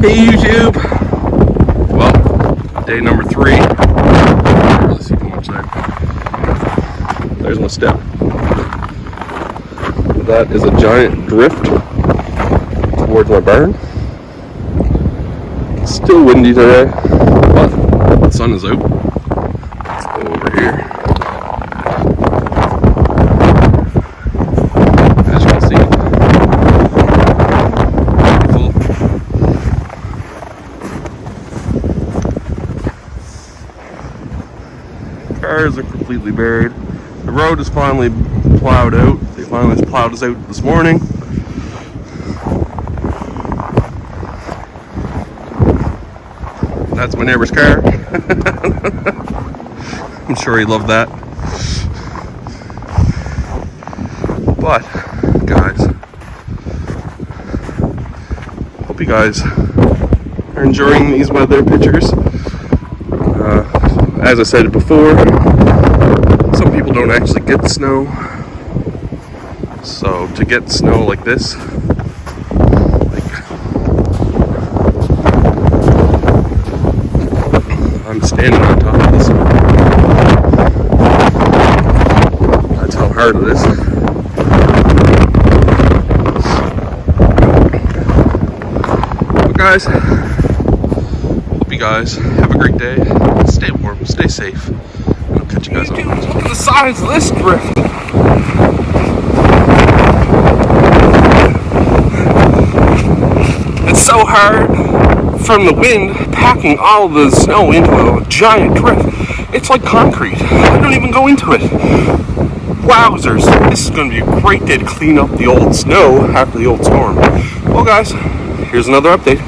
Hey YouTube! Well, day number 3. I can't really see too much there. There's my step. That is a giant drift towards my barn. It's still windy today, but the sun is out. Let's go over here. As you can see, cars are completely buried. The road is finally plowed out. They finally plowed us out this morning. That's my neighbor's car. I'm sure he loved that. But, guys, hope you guys are enjoying these weather pictures. As I said before, some people don't actually get snow. So to get snow like this, I'm standing on top of this. That's how hard it is. But guys, hope you guys have a great day. Stay warm, stay safe, and I'll catch you guys on the next one. Look at the size of this drift. It's so hard from the wind packing all the snow into a giant drift. It's like concrete. I don't even go into it. Wowzers. This is going to be a great day to clean up the old snow after the old storm. Well guys, here's another update.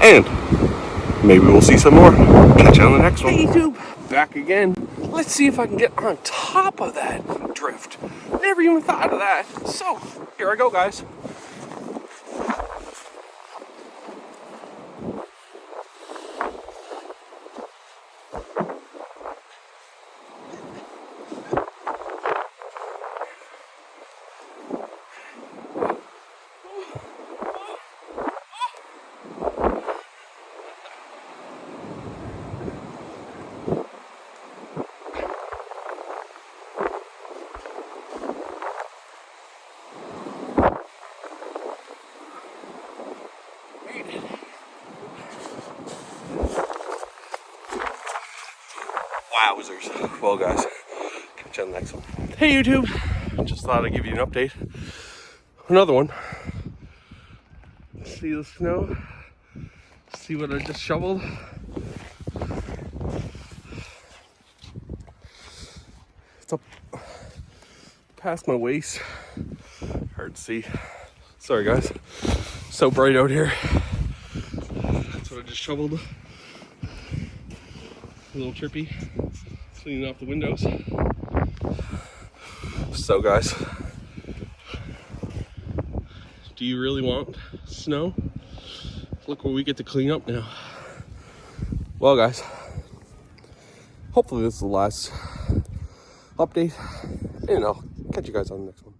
And maybe we'll see some more. Catch you on the next one. Hey YouTube, back again. Let's see if I can get on top of that drift. Never even thought of that. So, here I go guys. Wowzers. Well guys, catch you on the next one. Hey YouTube, just thought I'd give you an update. Another one. See the snow? See what I just shoveled? It's up past my waist. Hard to see. Sorry guys. So bright out here. That's what I just shoveled. A little trippy. Cleaning off the windows. So guys, do you really want snow? Look what we get to clean up now. Well guys, hopefully this is the last update, and I'll catch you guys on the next one.